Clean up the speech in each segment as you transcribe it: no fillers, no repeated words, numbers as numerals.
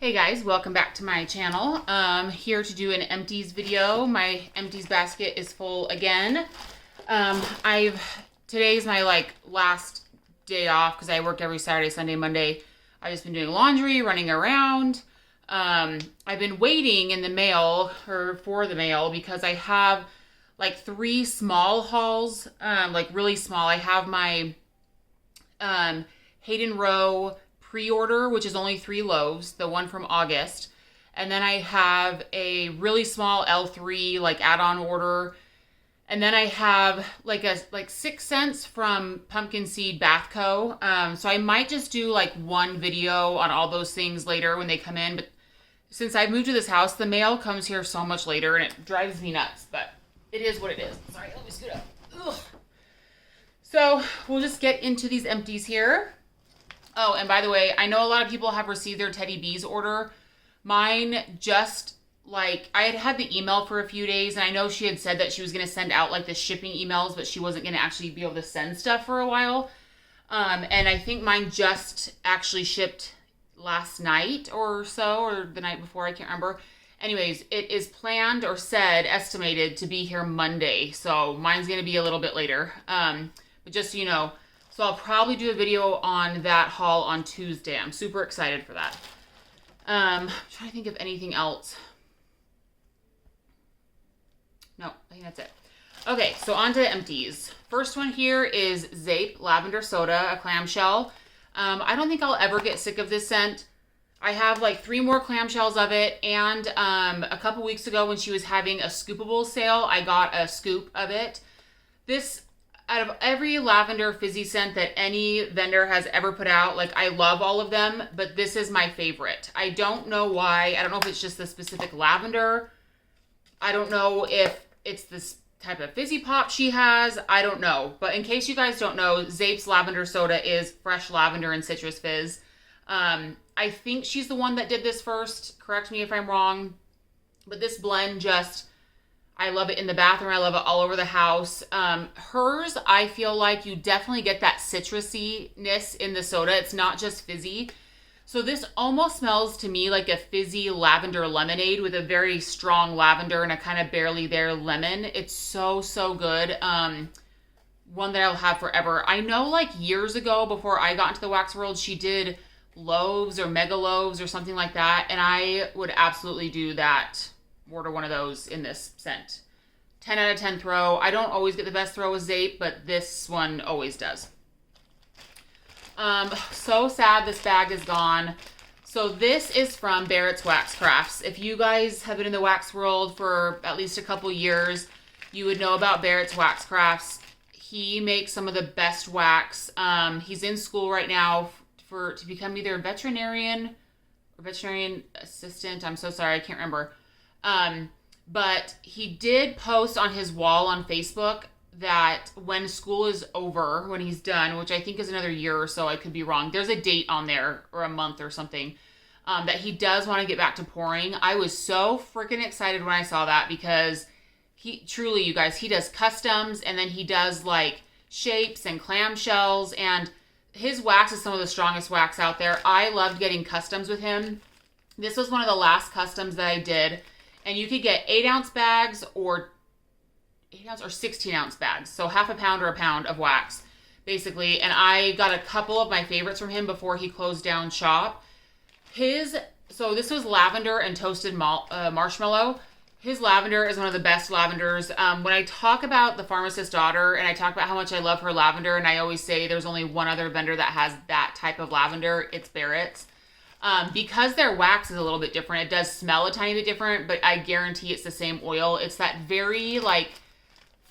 Hey guys, welcome back to my channel. Here to do an empties video. My empties basket is full again. Today's my last day off because I work every Saturday, Sunday, Monday. I've just been doing laundry, running around. I've been waiting in the mail or for the mail because I have like 3 small hauls, like really small. I have my Hayden Row pre-order, which is only 3 loaves, the one from August. And then I have a really small L3 like add-on order. And then I have like 6 cents from Pumpkin Seed Bath Co. So I might just do like one video on all those things later when they come in. But since I moved to this house, the mail comes here so much later and it drives me nuts. But it is what it is. Sorry, let me scoot up. Ugh. So we'll just get into these empties here. Oh, and by the way, I know a lot of people have received their Teddy Bees order. Mine just I had the email for a few days, and I know she had said that she was going to send out like the shipping emails, but she wasn't going to actually be able to send stuff for a while. And I think mine just actually shipped last night or so, or the night before, I can't remember. Anyways, it is planned or estimated to be here Monday. So mine's going to be a little bit later. But just so you know, so I'll probably do a video on that haul on Tuesday. I'm super excited for that. I'm trying to think of anything else. No, I think that's it. Okay, so on to the empties. First one here is Zape Lavender Soda, a clamshell. I don't think I'll ever get sick of this scent. I have like 3 more clamshells of it, and a couple weeks ago when she was having a scoopable sale, I got a scoop of it. This, out of every lavender fizzy scent that any vendor has ever put out, like I love all of them, but this is my favorite. I don't know why. I don't know if it's just the specific lavender. I don't know if it's this type of fizzy pop she has. I don't know. But in case you guys don't know, Zape's Lavender Soda is fresh lavender and citrus fizz. I think she's the one that did this first. Correct me if I'm wrong. But this blend just, I love it in the bathroom. I love it all over the house. Hers, I feel like you definitely get that citrusy-ness in the soda. It's not just fizzy. So this almost smells to me like a fizzy lavender lemonade with a very strong lavender and a kind of barely there lemon. It's so, so good. One that I'll have forever. I know like years ago before I got into the wax world, she did loaves or mega loaves or something like that. And I would absolutely do that. Order one of those in this scent. 10 out of 10 throw. I don't always get the best throw with Zape, but this one always does. So sad this bag is gone. So this is from Barrett's Wax Crafts. If you guys have been in the wax world for at least a couple years, you would know about Barrett's Wax Crafts. He makes some of the best wax. He's in school right now to become either a veterinarian or veterinarian assistant. I'm so sorry, I can't remember. But he did post on his wall on Facebook that when school is over, when he's done, which I think is another year or so, I could be wrong. There's a date on there or a month or something, that he does want to get back to pouring. I was so freaking excited when I saw that because he truly, you guys, he does customs and then he does like shapes and clamshells, and his wax is some of the strongest wax out there. I loved getting customs with him. This was one of the last customs that I did. And you could get 8-ounce bags or 8-ounce or 16-ounce bags. So half a pound or a pound of wax, basically. And I got a couple of my favorites from him before he closed down shop. So this was lavender and toasted marshmallow. His lavender is one of the best lavenders. When I talk about the Pharmacist daughter and I talk about how much I love her lavender, and I always say there's only one other vendor that has that type of lavender, it's Barrett's. Because their wax is a little bit different, it does smell a tiny bit different, but I guarantee it's the same oil. It's that very like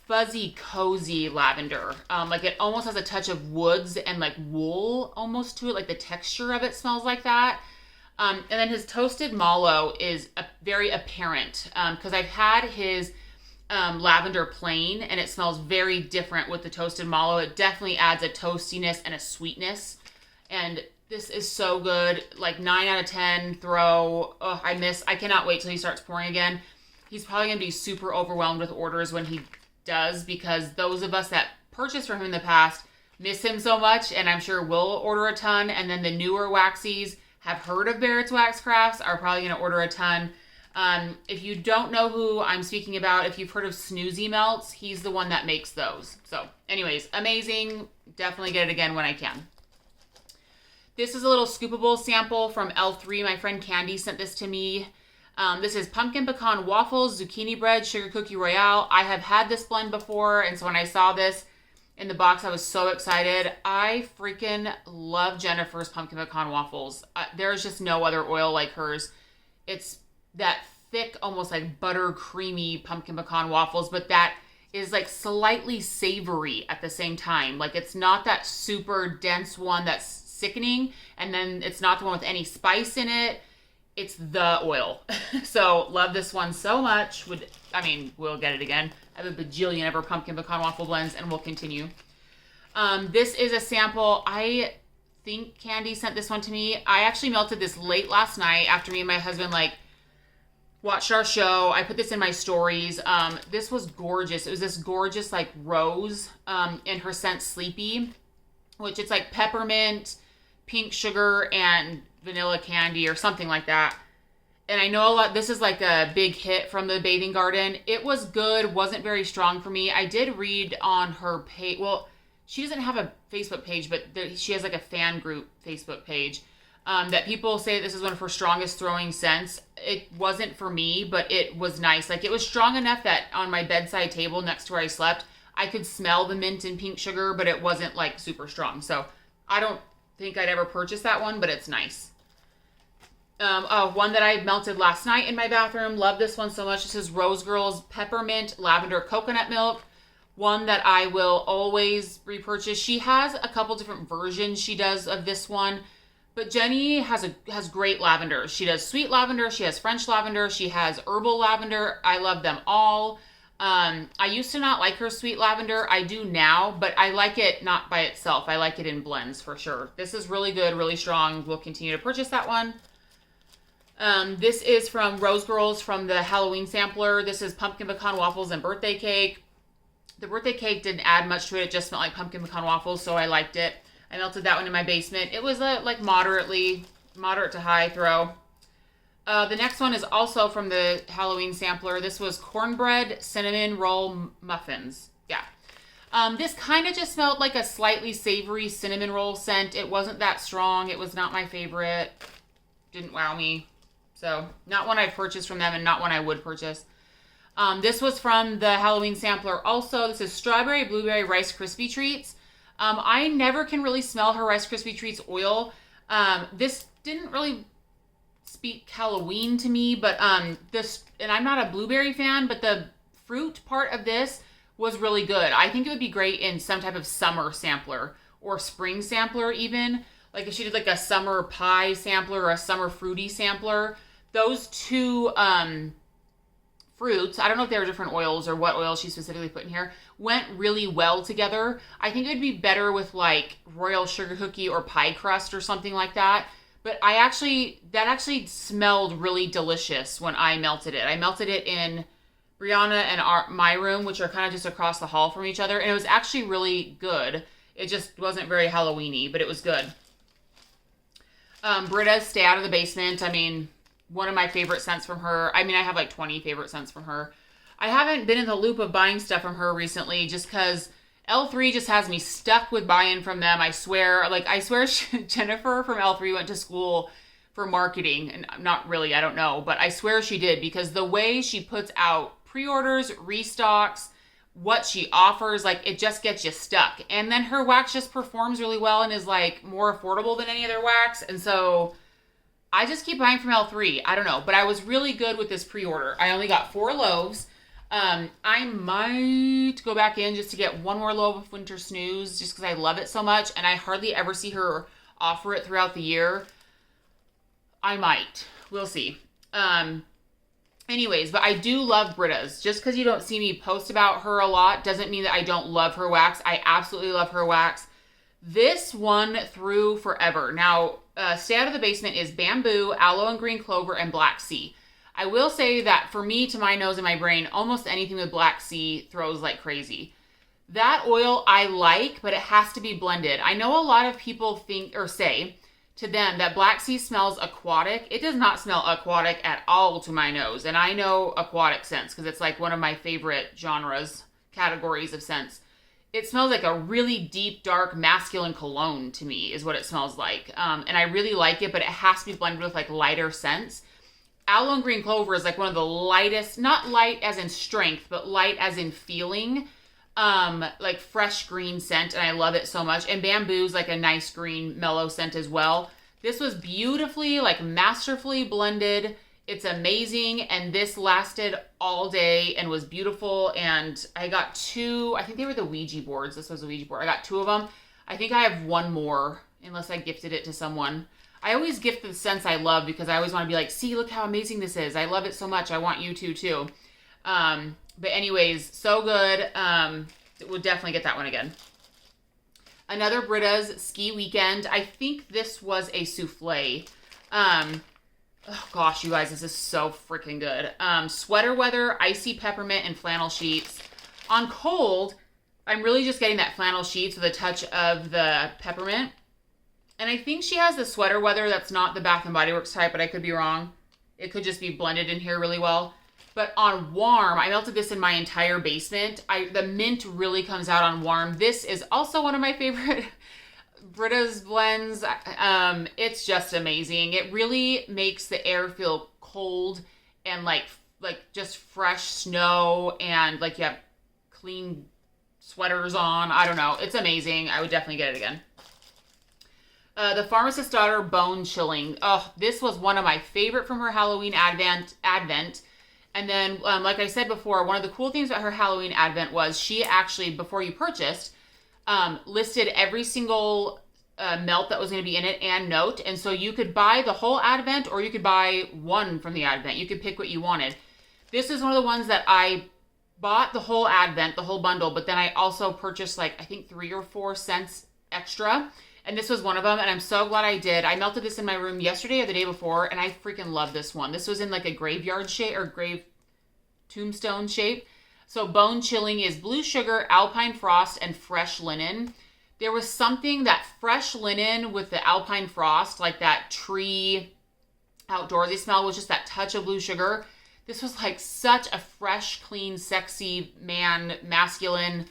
fuzzy, cozy lavender. Like it almost has a touch of woods and like wool almost to it. Like the texture of it smells like that. And then his toasted mallow is very apparent, because I've had his lavender plain and it smells very different with the toasted mallow. It definitely adds a toastiness and a sweetness, and this is so good. Like 9 out of 10 throw. Oh, I cannot wait till he starts pouring again. He's probably going to be super overwhelmed with orders when he does, because those of us that purchased from him in the past miss him so much, and I'm sure we'll order a ton. And then the newer waxies have heard of Barrett's Wax Crafts are probably going to order a ton. If you don't know who I'm speaking about, if you've heard of Snoozy Melts, he's the one that makes those. So anyways, amazing. Definitely get it again when I can. This is a little scoopable sample from L3. My friend Candy sent this to me. This is pumpkin pecan waffles, zucchini bread, sugar cookie royale. I have had this blend before, and so when I saw this in the box, I was so excited. I freaking love Jennifer's pumpkin pecan waffles. There's just no other oil like hers. It's that thick, almost like butter creamy pumpkin pecan waffles, but that is like slightly savory at the same time. Like it's not that super dense one that's sickening, and then it's not the one with any spice in it. It's the oil. So love this one so much. We'll get it again. I have a bajillion ever pumpkin pecan waffle blends, and we'll continue. This is a sample. I think Candy sent this one to me. I actually melted this late last night after me and my husband watched our show. I put this in my stories. This was gorgeous. It was this gorgeous rose in her scent Sleepy, which it's like peppermint, pink sugar, and vanilla candy or something like that. And I know this is like a big hit from the bathing garden. It was good, wasn't very strong for me. I did read on her page, well, she doesn't have a Facebook page, but she has like a fan group Facebook page, that people say this is one of her strongest throwing scents. It wasn't for me, but it was nice. Like it was strong enough that on my bedside table next to where I slept, I could smell the mint and pink sugar, but it wasn't like super strong. So I don't think I'd ever purchase that one, but it's nice. One that I melted last night in my bathroom. Love this one so much. This is Rose Girl's Peppermint Lavender Coconut Milk. One that I will always repurchase. She has a couple different versions she does of this one, but Jenny has great lavender. She does sweet lavender. She has French lavender. She has herbal lavender. I love them all. I used to not like her sweet lavender. I do now, but I like it not by itself. I like it in blends for sure. This is really good, really strong. We'll continue to purchase that one. This is from Rose Girls from the Halloween sampler. This is pumpkin pecan waffles and birthday cake. The birthday cake didn't add much to it. It just smelled like pumpkin pecan waffles, so I liked it. I melted that one in my basement. It was a moderate to high throw. The next one is also from the Halloween sampler. This was Cornbread Cinnamon Roll Muffins. Yeah. This kind of just smelled like a slightly savory cinnamon roll scent. It wasn't that strong. It was not my favorite. Didn't wow me. So not one I've purchased from them and not one I would purchase. This was from the Halloween sampler also. This is Strawberry Blueberry Rice Krispie Treats. I never can really smell her Rice Krispie Treats oil. This didn't really speak Halloween to me, but this, and I'm not a blueberry fan, but the fruit part of this was really good. I think it would be great in some type of summer sampler or spring sampler even. Like if she did like a summer pie sampler or a summer fruity sampler. Those two fruits, I don't know if they were different oils or what oil she specifically put in here, went really well together. I think it would be better with like royal sugar cookie or pie crust or something like that. But that actually smelled really delicious when I melted it. I melted it in Brianna and my room, which are kind of just across the hall from each other. And it was actually really good. It just wasn't very Halloween-y, but it was good. Britta's Stay Out of the Basement. I mean, one of my favorite scents from her. I mean, I have like 20 favorite scents from her. I haven't been in the loop of buying stuff from her recently just because L3 just has me stuck with buying from them. I swear Jennifer from L3 went to school for marketing, and not really, I don't know, but I swear she did, because the way she puts out pre-orders, restocks, what she offers, like it just gets you stuck. And then her wax just performs really well and is like more affordable than any other wax. And so I just keep buying from L3. I don't know, but I was really good with this pre-order. I only got 4 loaves. I might go back in just to get one more loaf of Winter Snooze just because I love it so much, and I hardly ever see her offer it throughout the year. I might. We'll see. Anyways, but I do love Britta's. Just because you don't see me post about her a lot doesn't mean that I don't love her wax. I absolutely love her wax. This one through forever. Now, Stay Out of the Basement is bamboo, aloe and green clover, and black sea. I will say that for me, to my nose and my brain, almost anything with black sea throws like crazy. That oil I like, but it has to be blended. I know a lot of people think or say to them, that black sea smells aquatic. It does not smell aquatic at all to my nose. And I know aquatic scents because it's like one of my favorite genres, categories of scents. It smells like a really deep, dark, masculine cologne to me is what it smells like. And I really like it, but it has to be blended with like lighter scents. Aloe and green clover is like one of the lightest, not light as in strength, but light as in feeling. Like fresh green scent, and I love it so much. And bamboo's like a nice green mellow scent as well. This was beautifully, like masterfully blended. It's amazing, and this lasted all day and was beautiful. And I got 2, I think they were the Ouija boards. This was a Ouija board. I got 2 of them. I think I have 1 more, unless I gifted it to someone. I always gift the scents I love because I always want to be like, see, look how amazing this is. I love it so much. I want you to too. But anyways, so good. We'll definitely get that one again. Another Britta's Ski Weekend. I think this was a souffle. Oh gosh, you guys, this is so freaking good. Sweater weather, icy peppermint, and flannel sheets. On cold, I'm really just getting that flannel sheets with a touch of the peppermint. And I think she has the sweater weather that's not the Bath & Body Works type, but I could be wrong. It could just be blended in here really well. But on warm, I melted this in my entire basement. The mint really comes out on warm. This is also one of my favorite Britta's blends. It's just amazing. It really makes the air feel cold and like just fresh snow, and like you have clean sweaters on. I don't know. It's amazing. I would definitely get it again. The Pharmacist Daughter Bone Chilling. Oh, this was one of my favorite from her Halloween Advent. And then, like I said before, one of the cool things about her Halloween Advent was she actually, before you purchased, listed every single melt that was going to be in it and note. And so you could buy the whole Advent, or you could buy one from the Advent. You could pick what you wanted. This is one of the ones that I bought the whole Advent, the whole bundle, but then I also purchased like, I think 3 or 4 cents extra. And this was one of them, and I'm so glad I did. I melted this in my room yesterday or the day before, and I freaking love this one. This was in like a graveyard shape, or tombstone shape. So Bone Chilling is blue sugar, alpine frost, and fresh linen. There was something, that fresh linen with the alpine frost, like that tree outdoorsy smell, was just that touch of blue sugar. This was like such a fresh, clean, sexy masculine.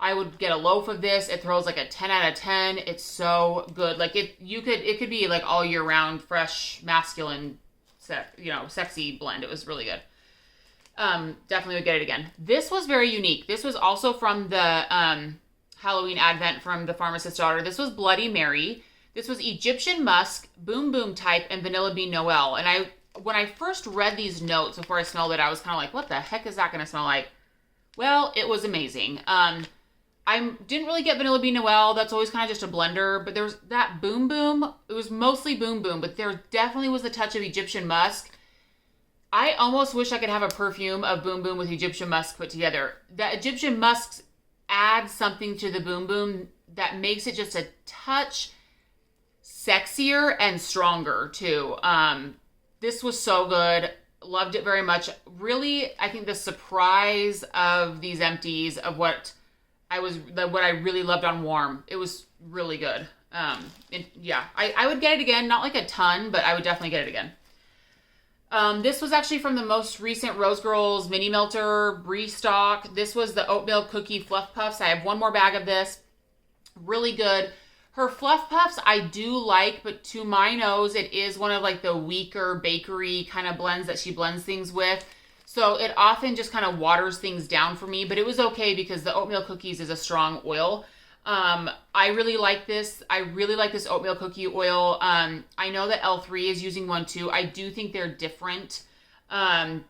I would get a loaf of this. It throws like a 10 out of 10. It's so good. Like it could be like all year round, fresh, masculine, sexy blend. It was really good. Definitely would get it again. This was very unique. This was also from the Halloween Advent from the Pharmacist Daughter. This was Bloody Mary. This was Egyptian Musk, Boom Boom Type, and Vanilla Bean Noel. And when I first read these notes before I smelled it, I was kind of like, what the heck is that going to smell like? Well, it was amazing. I didn't really get Vanilla Bean Noel. That's always kind of just a blender. But there was that Boom Boom. It was mostly Boom Boom, but there definitely was a touch of Egyptian Musk. I almost wish I could have a perfume of Boom Boom with Egyptian Musk put together. That Egyptian Musk adds something to the Boom Boom that makes it just a touch sexier and stronger too. This was so good. Loved it very much. Really, I think the surprise of these empties of what I really loved on warm. It was really good. I would get it again. Not like a ton, but I would definitely get it again. This was actually from the most recent Rose Girls Mini Melter Brie stock. This was the Oatmeal Cookie Fluff Puffs. I have 1 more bag of this. Really good. Her Fluff Puffs I do like, but to my nose, it is one of like the weaker bakery kind of blends that she blends things with. So it often just kind of waters things down for me, but it was okay because the oatmeal cookies is a strong oil. I really like this. I really like this oatmeal cookie oil. I know that L3 is using one too. I do think they're different.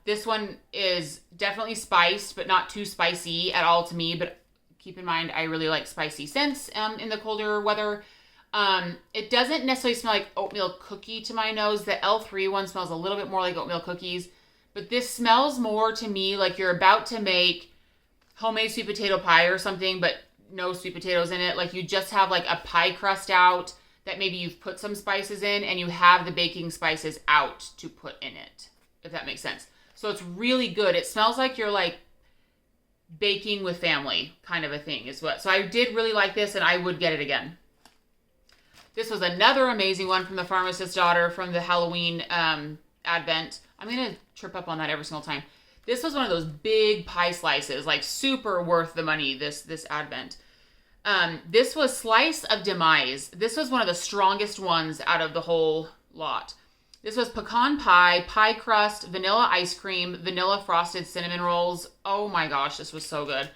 This one is definitely spiced, but not too spicy at all to me. But keep in mind, I really like spicy scents in the colder weather. It doesn't necessarily smell like oatmeal cookie to my nose. The L3 one smells a little bit more like oatmeal cookies. But this smells more to me like you're about to make homemade sweet potato pie or something, but no sweet potatoes in it. Like you just have like a pie crust out that maybe you've put some spices in, and you have the baking spices out to put in it, if that makes sense. So it's really good. It smells like you're like baking with family kind of a thing is what. So I did really like this, and I would get it again. This was another amazing one from the Pharmacist's Daughter from the Halloween Advent. I'm going to trip up on that every single time. This was one of those big pie slices, like super worth the money this Advent. This was Slice of Demise. This was one of the strongest ones out of the whole lot. This was pecan pie, pie crust, vanilla ice cream, vanilla frosted cinnamon rolls. Oh my gosh, this was so good.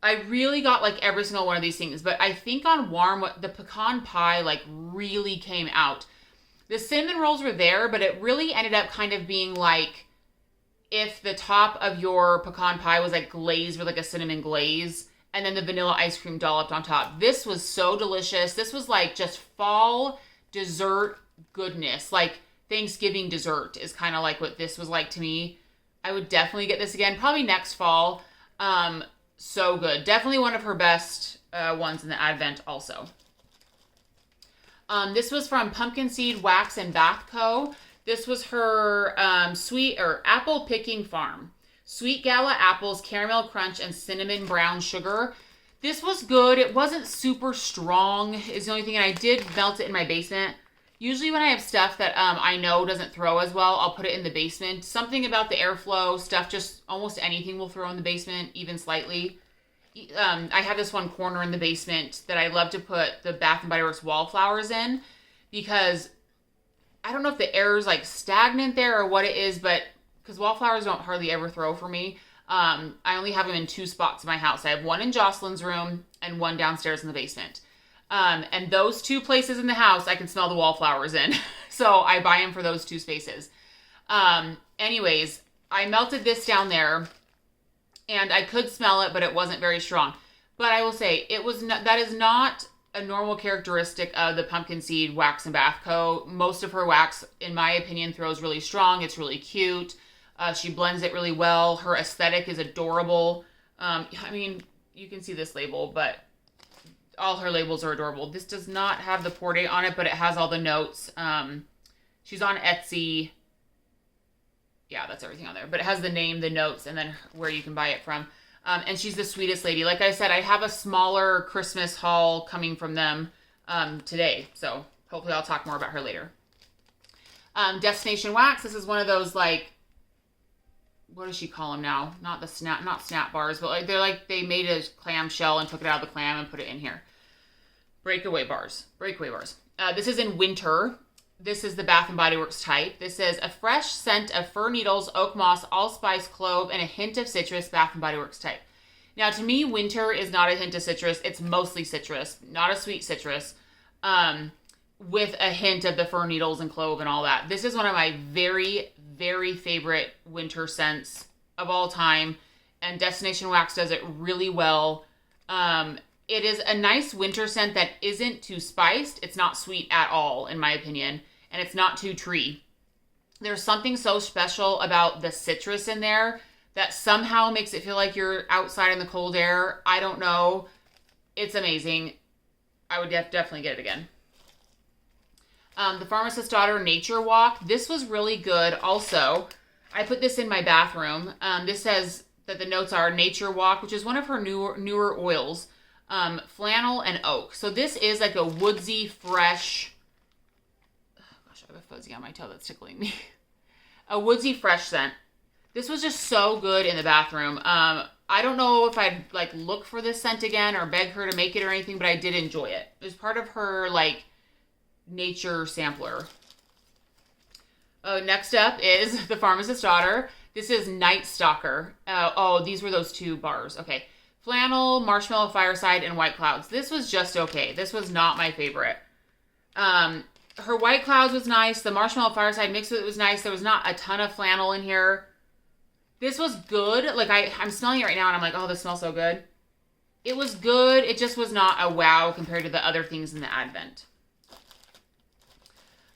I really got like every single one of these things, but I think on warm, the pecan pie like really came out. The cinnamon rolls were there, but it really ended up kind of being like if the top of your pecan pie was like glazed with like a cinnamon glaze, and then the vanilla ice cream dolloped on top. This was so delicious. This was like just fall dessert goodness. Like Thanksgiving dessert is kind of like what this was like to me. I would definitely get this again, probably next fall. So good. Definitely one of her best ones in the Advent also. This was from Pumpkin Seed Wax and Bath Co. This was her sweet or apple picking farm. Sweet Gala apples, caramel crunch, and cinnamon brown sugar. This was good. It wasn't super strong is the only thing. And I did melt it in my basement. Usually when I have stuff that I know doesn't throw as well, I'll put it in the basement. Something about the airflow stuff, just almost anything will throw in the basement, even slightly. I have this one corner in the basement that I love to put the Bath & Body Works wallflowers in because I don't know if the air is like stagnant there or what it is, but because wallflowers don't hardly ever throw for me. I only have them in 2 spots in my house. I have one in Jocelyn's room and one downstairs in the basement. And those 2 places in the house, I can smell the wallflowers in. So I buy them for those 2 spaces. Anyways, I melted this down there and I could smell it, but it wasn't very strong. But I will say that is not a normal characteristic of the Pumpkin Seed Wax and Bath Co. Most of her wax, in my opinion, throws really strong. It's really cute. She blends it really well. Her aesthetic is adorable. I mean, you can see this label, but all her labels are adorable. This does not have the pour date on it, but it has all the notes. She's on Etsy. Yeah, that's everything on there. But it has the name, the notes, and then where you can buy it from. And she's the sweetest lady. Like I said, I have a smaller Christmas haul coming from them today. So hopefully I'll talk more about her later. Destination Wax. This is one of those like, what does she call them now? Not snap bars, but like they made a clam shell and took it out of the clam and put it in here. Breakaway bars. This is in winter. This is the Bath & Body Works type. This is a fresh scent of fir needles, oak moss, allspice, clove, and a hint of citrus, Bath & Body Works type. Now, to me, winter is not a hint of citrus. It's mostly citrus, not a sweet citrus, with a hint of the fir needles and clove and all that. This is one of my very, very favorite winter scents of all time, and Destination Wax does it really well. It is a nice winter scent that isn't too spiced. It's not sweet at all, in my opinion, and it's not too tree. There's something so special about the citrus in there that somehow makes it feel like you're outside in the cold air. I don't know. It's amazing. I would definitely get it again. The Pharmacist's Daughter Nature Walk. This was really good also. I put this in my bathroom. This says that the notes are Nature Walk, which is one of her newer oils. Flannel and oak. So this is like a woodsy, fresh... Oh gosh, I have a fuzzy on my toe that's tickling me. A woodsy, fresh scent. This was just so good in the bathroom. I don't know if I'd like look for this scent again or beg her to make it or anything, but I did enjoy it. It was part of her like nature sampler. Next up is the Pharmacist's Daughter. This is Night Stalker. These were those 2 bars. Okay. Flannel, Marshmallow Fireside, and White Clouds. This was just okay. This was not my favorite. Her White Clouds was nice. The Marshmallow Fireside mixed with it was nice. There was not a ton of flannel in here. This was good. Like, I'm smelling it right now, and I'm like, oh, this smells so good. It was good. It just was not a wow compared to the other things in the Advent.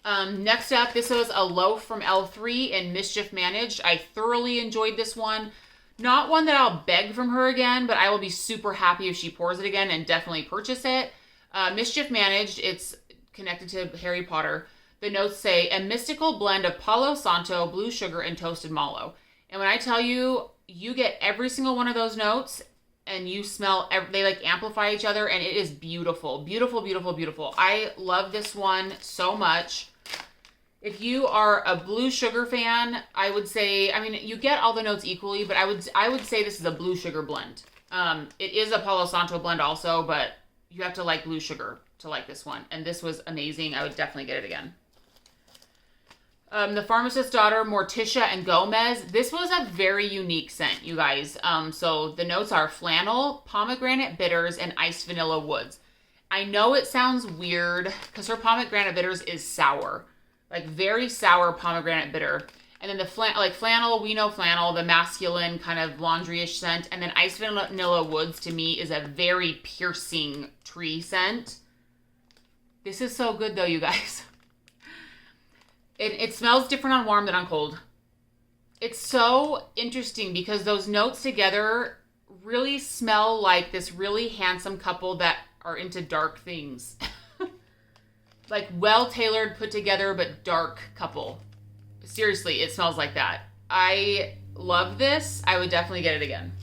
Next up, this was a loaf from L3 in Mischief Managed. I thoroughly enjoyed this one. Not one that I'll beg from her again, but I will be super happy if she pours it again and definitely purchase it. Mischief Managed, it's connected to Harry Potter. The notes say, a mystical blend of Palo Santo, blue sugar, and toasted mallow. And when I tell you, you get every single one of those notes, and you smell, they like amplify each other, and it is beautiful. Beautiful, beautiful, beautiful. I love this one so much. If you are a blue sugar fan, I would say, I mean, you get all the notes equally, but I would say this is a blue sugar blend. It is a Palo Santo blend also, but you have to like blue sugar to like this one. And this was amazing. I would definitely get it again. The Pharmacist's Daughter, Morticia, and Gomez. This was a very unique scent, you guys. So the notes are flannel, pomegranate bitters, and iced vanilla woods. I know it sounds weird because her pomegranate bitters is sour. Like very sour pomegranate bitter. And then the flannel, we know flannel, the masculine kind of laundry-ish scent. And then iced vanilla woods to me is a very piercing tree scent. This is so good though, you guys. It smells different on warm than on cold. It's so interesting because those notes together really smell like this really handsome couple that are into dark things. Like well-tailored, put together, but dark couple. Seriously, it smells like that. I love this. I would definitely get it again.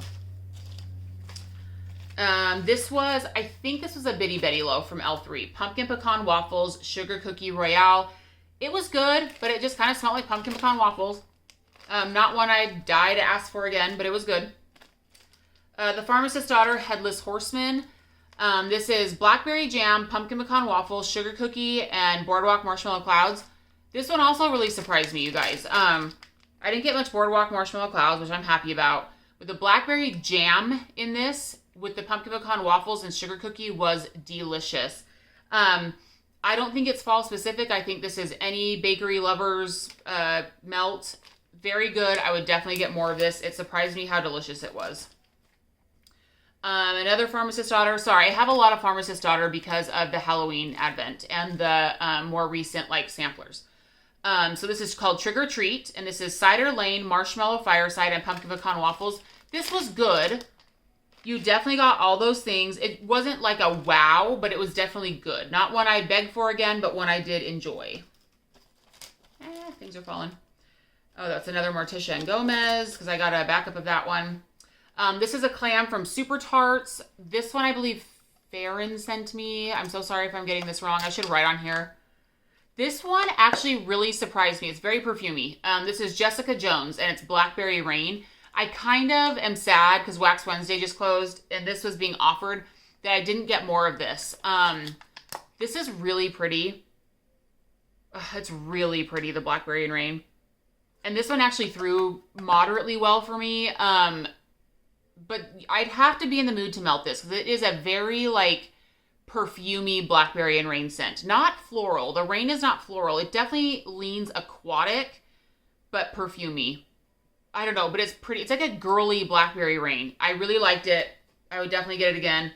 I think this was a Bitty Betty Loaf from L3. Pumpkin Pecan Waffles, Sugar Cookie Royale. It was good, but it just kind of smelled like pumpkin pecan waffles. Not one I'd die to ask for again, but it was good. The Pharmacist's Daughter, Headless Horseman. This is blackberry jam, pumpkin pecan waffles, sugar cookie, and boardwalk marshmallow clouds. This one also really surprised me, you guys. I didn't get much boardwalk marshmallow clouds, which I'm happy about. But the blackberry jam in this with the pumpkin pecan waffles and sugar cookie was delicious. I don't think it's fall specific. I think this is any bakery lover's melt. Very good. I would definitely get more of this. It surprised me how delicious it was. Another Pharmacist's Daughter. Sorry, I have a lot of Pharmacist's Daughter because of the Halloween advent and the more recent like samplers. So this is called Trick or Treat, and this is Cider Lane, Marshmallow Fireside, and Pumpkin Pecan Waffles. This was good. You definitely got all those things. It wasn't like a wow, but it was definitely good. Not one I'd beg for again, but one I did enjoy. Things are falling. Oh, that's another Morticia and Gomez, because I got a backup of that one. This is a clam from Super Tarts. This one I believe Farron sent me. I'm so sorry if I'm getting this wrong. I should write on here. This one actually really surprised me. It's very perfumey. This is Jessica Jones, and it's Blackberry Rain. I kind of am sad because Wax Wednesday just closed and this was being offered that I didn't get more of this. This is really pretty. It's really pretty, the Blackberry and Rain. And this one actually threw moderately well for me. But I'd have to be in the mood to melt this because it is a very like perfumey Blackberry and Rain scent. Not floral. The Rain is not floral. It definitely leans aquatic, but perfumey. I don't know, but it's pretty. It's like a girly Blackberry Rain. I really liked it. I would definitely get it again.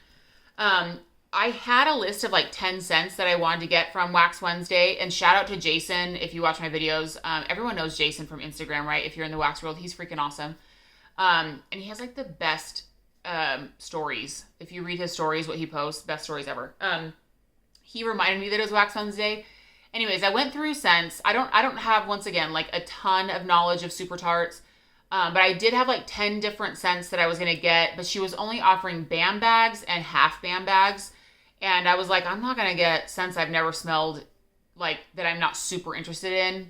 I had a list of like 10 scents that I wanted to get from Wax Wednesday. And shout out to Jason if you watch my videos. Everyone knows Jason from Instagram, right? If you're in the wax world, he's freaking awesome. And he has like the best stories. If you read his stories, what he posts, best stories ever. He reminded me that it was Wax Wednesday. Anyways, I went through scents. I don't have, once again, like a ton of knowledge of Super Tarts. But I did have like 10 different scents that I was going to get, but she was only offering BAM bags and half BAM bags. And I was like, I'm not going to get scents I've never smelled, like that I'm not super interested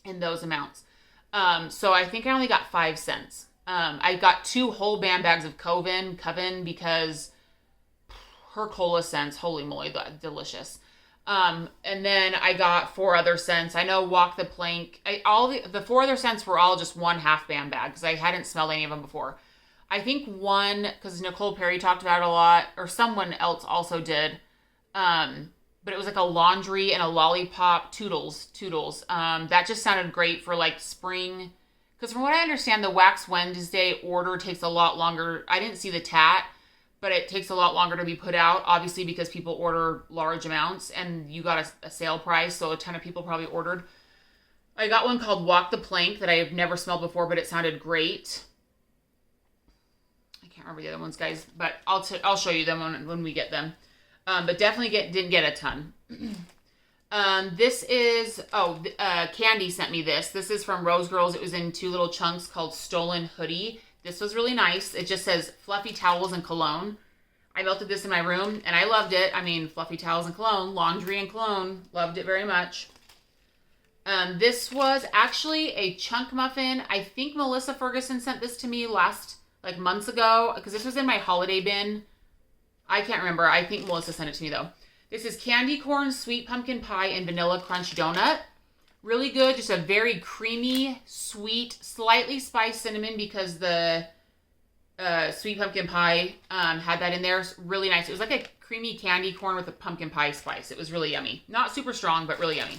in those amounts. So I think I only got 5 scents. I got 2 whole BAM bags of Coven because her cola scents, holy moly, delicious. And then I got 4 other scents. I know Walk the Plank. The 4 other scents were all just 1 half BAM bag because I hadn't smelled any of them before. I think one, because Nicole Perry talked about it a lot, or someone else also did. But it was like a laundry and a lollipop Toodles. That just sounded great for like spring. Because from what I understand, the Wax Wednesday order takes a lot longer. I didn't see the tat, but it takes a lot longer to be put out, obviously because people order large amounts and you got a sale price, so a ton of people probably ordered. I got one called Walk the Plank that I have never smelled before, but it sounded great. I can't remember the other ones, guys, but I'll show you them when we get them. But definitely didn't get a ton. This is, Candy sent me this. This is from Rose Girls. It was in 2 little chunks called Stolen Hoodie. This was really nice. It just says fluffy towels and cologne. I melted this in my room and I loved it. I mean, fluffy towels and cologne, laundry and cologne. Loved it very much. This was actually a chunk muffin. I think Melissa Ferguson sent this to me months ago, because this was in my holiday bin. I can't remember. I think Melissa sent it to me though. This is candy corn, sweet pumpkin pie, and vanilla crunch donut. Really good. Just a very creamy, sweet, slightly spiced cinnamon, because the sweet pumpkin pie had that in there. Really nice. It was like a creamy candy corn with a pumpkin pie spice. It was really yummy. Not super strong, but really yummy.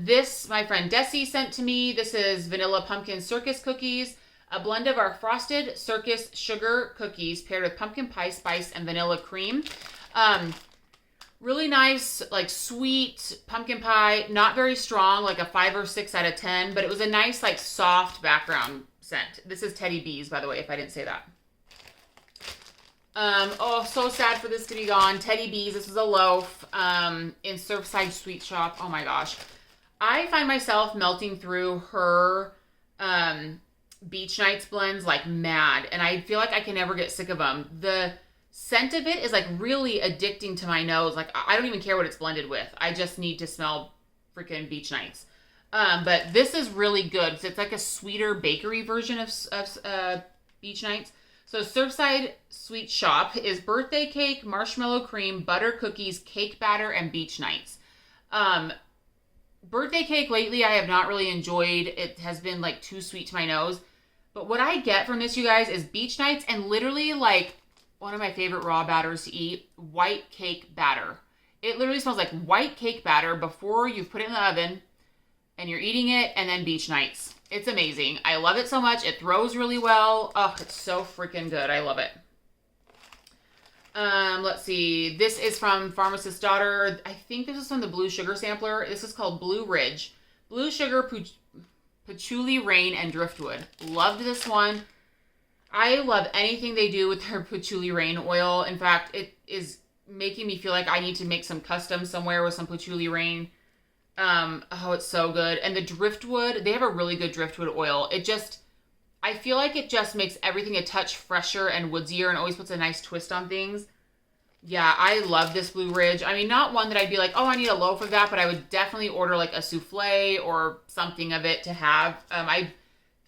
This, my friend Desi sent to me. This is vanilla pumpkin circus cookies. A blend of our frosted Circus sugar cookies paired with pumpkin pie spice and vanilla cream. Really nice, like sweet pumpkin pie. Not very strong, like a 5 or 6 out of 10. But it was a nice, like soft background scent. This is Teddy B's, by the way, if I didn't say that. Oh, so sad for this to be gone. Teddy B's. This was a loaf in Surfside Sweet Shop. Oh my gosh. I find myself melting through her Beach Nights blends like mad, and I feel like I can never get sick of them. The scent of it is like really addicting to my nose. Like I don't even care what it's blended with. I just need to smell freaking Beach Nights. But this is really good. So it's like a sweeter bakery version of Beach Nights. So Surfside Sweet Shop is birthday cake, marshmallow cream, butter cookies, cake batter, and Beach Nights. Birthday cake lately I have not really enjoyed. It has been like too sweet to my nose. But what I get from this, you guys, is Beach Nights and literally like one of my favorite raw batters to eat, white cake batter. It literally smells like white cake batter before you've put it in the oven and you're eating it, and then Beach Nights. It's amazing. I love it so much. It throws really well. Oh, it's so freaking good. I love it. Let's see. This is from Pharmacist's Daughter. I think this is from the Blue Sugar Sampler. This is called Blue Ridge. Blue Sugar, Patchouli, Rain, and Driftwood. Loved this one. I love anything they do with their Patchouli Rain oil. In fact, it is making me feel like I need to make some custom somewhere with some Patchouli Rain. Oh, it's so good. And the Driftwood, they have a really good Driftwood oil. I feel like it just makes everything a touch fresher and woodsier and always puts a nice twist on things. Yeah, I love this Blue Ridge. I mean, not one that I'd be like, oh, I need a loaf of that, but I would definitely order like a souffle or something of it to have. I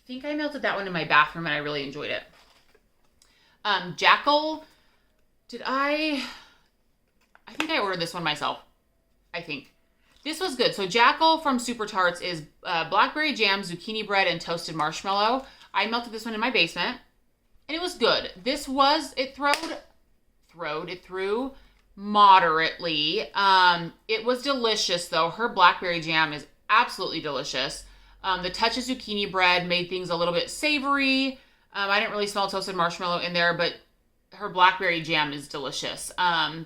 think I melted that one in my bathroom and I really enjoyed it. Jackal, I think I ordered this one myself. I think. This was good. So Jackal from Super Tarts is blackberry jam, zucchini bread, and toasted marshmallow. I melted this one in my basement, and it was good. It threw moderately. It was delicious, though. Her blackberry jam is absolutely delicious. The touch of zucchini bread made things a little bit savory. I didn't really smell toasted marshmallow in there, but her blackberry jam is delicious.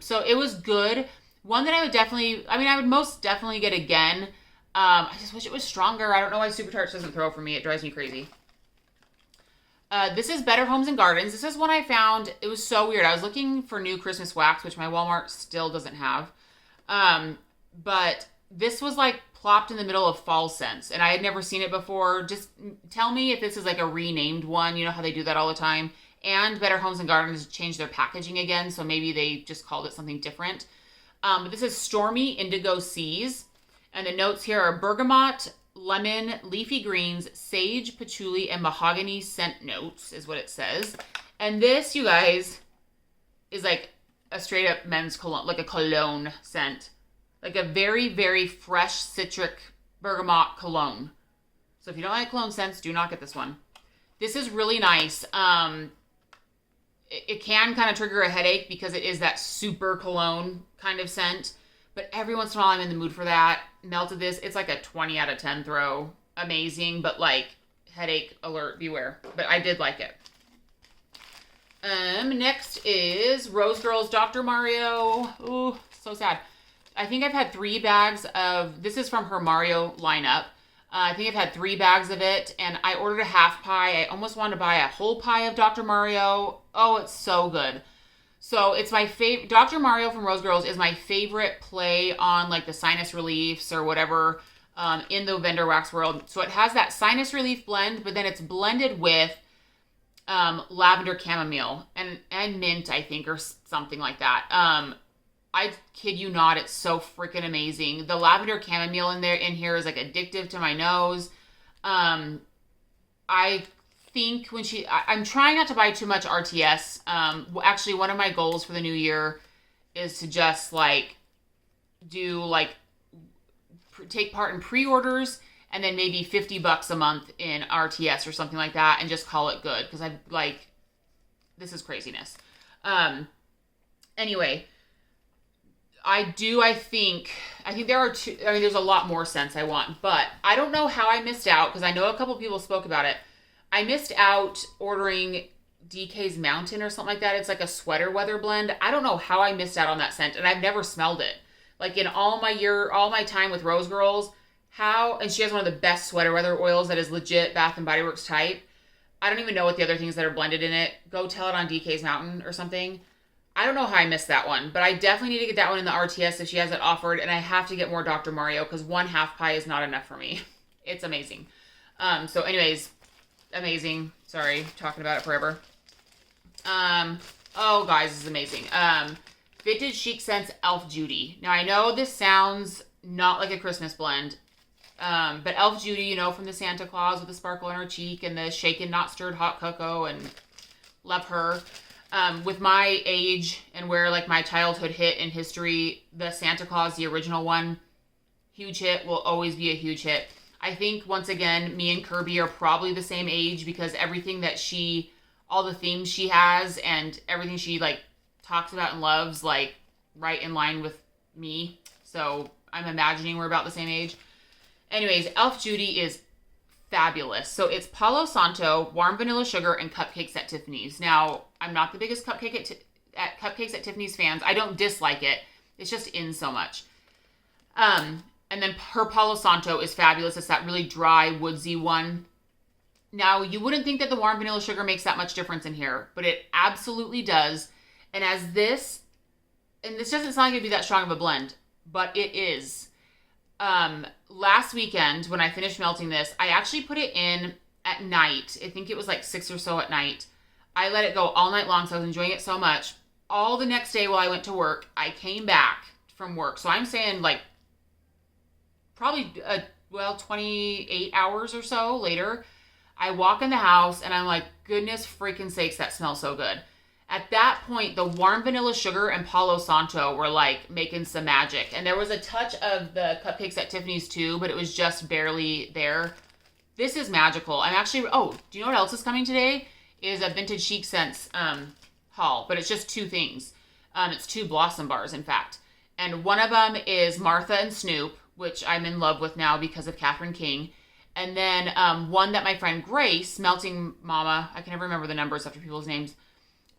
So it was good. One that I would most definitely get again. I just wish it was stronger. I don't know why Super Tarts doesn't throw for me. It drives me crazy. This is Better Homes and Gardens. This is one I found. It was so weird. I was looking for new Christmas wax, which my Walmart still doesn't have. But this was like plopped in the middle of fall scents, and I had never seen it before. Just tell me if this is like a renamed one. You know how they do that all the time. And Better Homes and Gardens changed their packaging again, so maybe they just called it something different. But this is Stormy Indigo Seas. And the notes here are bergamot, lemon, leafy greens, sage, patchouli, and mahogany scent notes is what it says. And this, you guys, is like a straight up men's cologne, like a cologne scent. Like a very, very fresh citric bergamot cologne. So if you don't like cologne scents, do not get this one. This is really nice. It can kind of trigger a headache because it is that super cologne kind of scent. But every once in a while I'm in the mood for that. Melted this. It's like a 20 out of 10 throw. Amazing, but like headache alert, beware. But I did like it. Next is Rose Girls Dr. Mario. Ooh, so sad. I think I've had 3 bags of, this is from her Mario lineup. I think I've had 3 bags of it, and I ordered a half pie. I almost wanted to buy a whole pie of Dr. Mario. Oh, it's so good. So it's my favorite. Dr. Mario from Rose Girls is my favorite play on like the sinus reliefs or whatever in the Lavender wax world. So it has that sinus relief blend, but then it's blended with lavender chamomile, and mint, I think, or something like that. I kid you not, it's so freaking amazing. The lavender chamomile in here is like addictive to my nose. I think I'm trying not to buy too much RTS. Actually, one of my goals for the new year is to just like do like take part in pre-orders and then maybe $50 a month in RTS or something like that and just call it good, because I like, this is craziness. Anyway, I think there are two, I mean, there's a lot more scents I want, but I don't know how I missed out, because I know a couple people spoke about it. I missed out ordering DK's Mountain or something like that. It's like a sweater weather blend. I don't know how I missed out on that scent, and I've never smelled it. Like in all my time with Rose Girls, and she has one of the best sweater weather oils that is legit Bath & Body Works type. I don't even know what the other things that are blended in it. Go tell it on DK's Mountain or something. I don't know how I missed that one, but I definitely need to get that one in the RTS if she has it offered, and I have to get more Dr. Mario, because one half pie is not enough for me. It's amazing. So anyways, amazing. Sorry, talking about it forever. Oh guys, this is amazing. Vintage Chic Scents Elf Judy. Now I know this sounds not like a Christmas blend, but Elf Judy, you know, from the Santa Claus with the sparkle in her cheek and the shaken, not stirred hot cocoa, and love her. With my age and where like my childhood hit in history, the Santa Claus, the original one, huge hit, will always be a huge hit. I think once again, me and Kirby are probably the same age, because everything that all the themes she has and everything she like talks about and loves, like right in line with me. So I'm imagining we're about the same age. Anyways, Elf Judy is fabulous. So it's Palo Santo, warm vanilla sugar, and cupcakes at Tiffany's. Now, I'm not the biggest Cupcakes at Tiffany's fans. I don't dislike it. It's just in so much. And then her Palo Santo is fabulous. It's that really dry, woodsy one. Now, you wouldn't think that the warm vanilla sugar makes that much difference in here, but it absolutely does. And this doesn't sound like it'd be that strong of a blend, but it is. Last weekend, when I finished melting this, I actually put it in at night. I think it was like 6 or so at night. I let it go all night long, so I was enjoying it so much. All the next day while I went to work, I came back from work. So I'm saying like probably, 28 hours or so later, I walk in the house and I'm like, goodness freaking sakes, that smells so good. At that point, the warm vanilla sugar and Palo Santo were like making some magic. And there was a touch of the Cupcakes at Tiffany's too, but it was just barely there. This is magical. I'm actually, do you know what else is coming today? Is a Vintage Chic Scents haul, but it's just two things. It's 2 Blossom bars, in fact. And one of them is Martha and Snoop, which I'm in love with now because of Catherine King. And then one that my friend Grace, Melting Mama, I can never remember the numbers after people's names,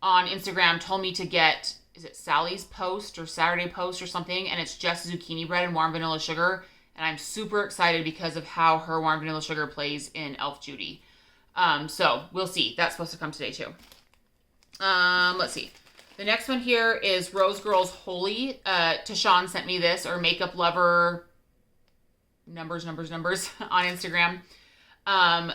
on Instagram told me to get, is it Sally's Post or Saturday Post or something? And it's just zucchini bread and warm vanilla sugar. And I'm super excited because of how her warm vanilla sugar plays in Elf Judy. So we'll see. That's supposed to come today too. Let's see. The next one here is Rose Girls Holy. Tashawn sent me this, or Makeup Lover numbers on Instagram.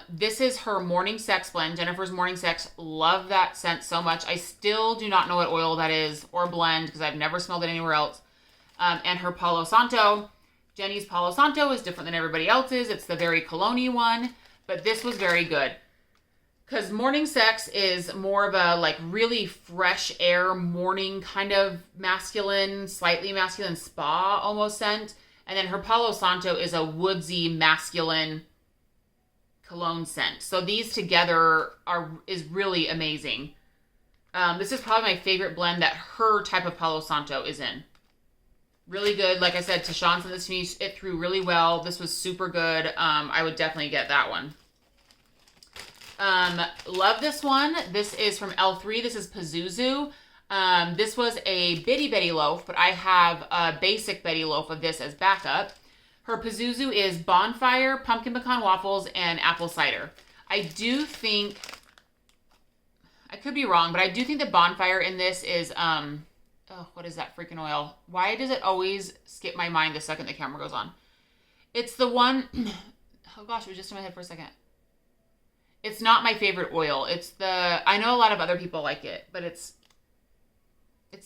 This is her Morning Sex blend, Jennifer's Morning Sex. Love that scent so much. I still do not know what oil that is or blend, because I've never smelled it anywhere else. And her Palo Santo. Jenny's Palo Santo is different than everybody else's. It's the very cologne-y one, but this was very good. Because Morning Sex is more of a like really fresh air morning kind of masculine, slightly masculine spa almost scent. And then her Palo Santo is a woodsy masculine cologne scent. So these together is really amazing. This is probably my favorite blend that her type of Palo Santo is in. Really good. Like I said, Tashawn sent this to me. It threw really well. This was super good. I would definitely get that one. Love this one. This is from L3. This is Pazuzu. This was a Bitty Betty loaf, but I have a basic Betty loaf of this as backup. Her Pazuzu is Bonfire, Pumpkin Pecan Waffles, and Apple Cider. I do think, I could be wrong, but I do think the Bonfire in this is, what is that freaking oil? Why does it always skip my mind the second the camera goes on? It's the one, oh gosh, it was just in my head for a second. It's not my favorite oil. I know a lot of other people like it, but it's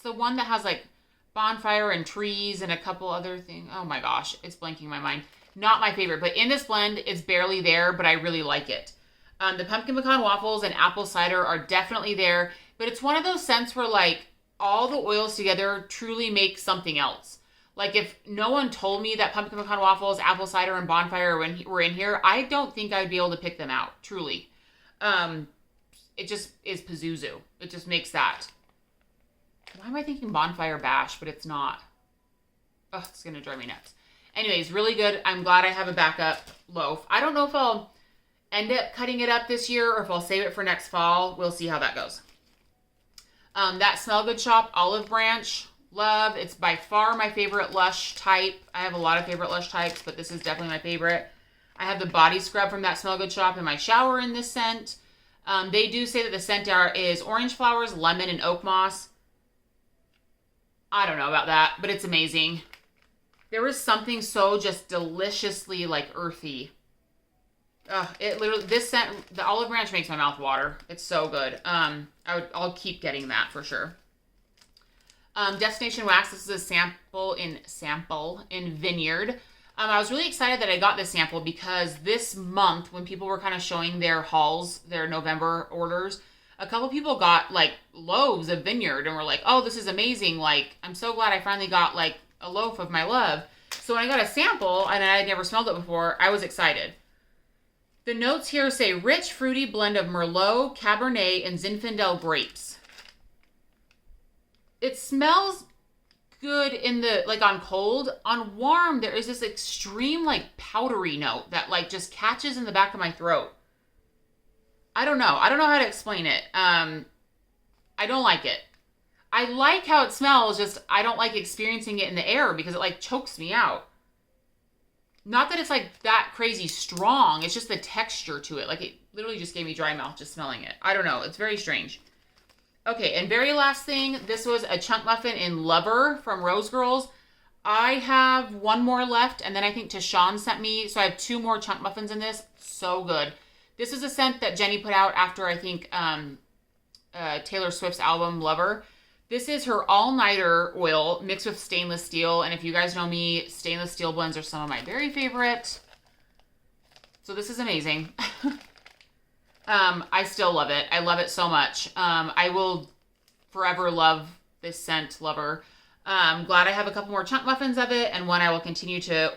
the one that has like bonfire and trees and a couple other things. Oh my gosh, it's blanking my mind. Not my favorite, but in this blend, it's barely there, but I really like it. The pumpkin pecan waffles and apple cider are definitely there, but it's one of those scents where like all the oils together truly make something else. Like if no one told me that pumpkin pecan waffles, apple cider, and bonfire were in here, I don't think I'd be able to pick them out, truly. It just is Pazuzu. It just makes that. Why am I thinking bonfire bash, but it's not? Oh, it's going to drive me nuts. Anyways, really good. I'm glad I have a backup loaf. I don't know if I'll end up cutting it up this year or if I'll save it for next fall. We'll see how that goes. That Smell Good Shop Olive Branch. Love. It's by far my favorite Lush type. I have a lot of favorite Lush types, but this is definitely my favorite. I have the body scrub from that Smell Good Shop in my shower in this scent. They do say that the scent is orange flowers, lemon, and oak moss. I don't know about that, but it's amazing. There was something so just deliciously like earthy. It literally, this scent, the olive branch makes my mouth water. It's so good. I'll keep getting that for sure. Destination Wax. This is a sample in Vineyard. I was really excited that I got this sample because this month when people were kind of showing their hauls, their November orders, a couple people got like loaves of Vineyard and were like, oh, this is amazing. Like, I'm so glad I finally got like a loaf of my love. So when I got a sample and I had never smelled it before, I was excited. The notes here say rich, fruity blend of Merlot, Cabernet, and Zinfandel grapes. It smells good in the, like on cold. On warm, there is this extreme like powdery note that like just catches in the back of my throat. I don't know how to explain it. I don't like it. I like how it smells, just I don't like experiencing it in the air because it like chokes me out. Not that it's like that crazy strong, it's just the texture to it. Like it literally just gave me dry mouth just smelling it. I don't know, it's very strange. Okay, and very last thing, this was a chunk muffin in Lover from Rose Girls. I have one more left, and then I think Tashawn sent me, so I have 2 more chunk muffins in this. So good. This is a scent that Jenny put out after, I think, Taylor Swift's album, Lover. This is her all-nighter oil mixed with stainless steel. And if you guys know me, stainless steel blends are some of my very favorite. So this is amazing. I still love it. I love it so much. I will forever love this scent, Lover. I'm glad I have a couple more chunk muffins of it, and one I will continue to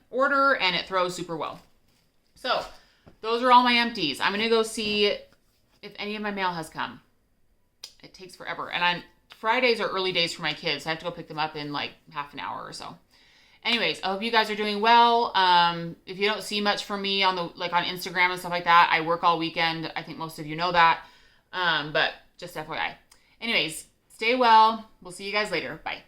order, and it throws super well. So those are all my empties. I'm going to go see if any of my mail has come. It takes forever. And Fridays are early days for my kids. So I have to go pick them up in like half an hour or so. Anyways, I hope you guys are doing well. If you don't see much from me on on Instagram and stuff like that, I work all weekend. I think most of you know that. But just FYI. Anyways, stay well. We'll see you guys later. Bye.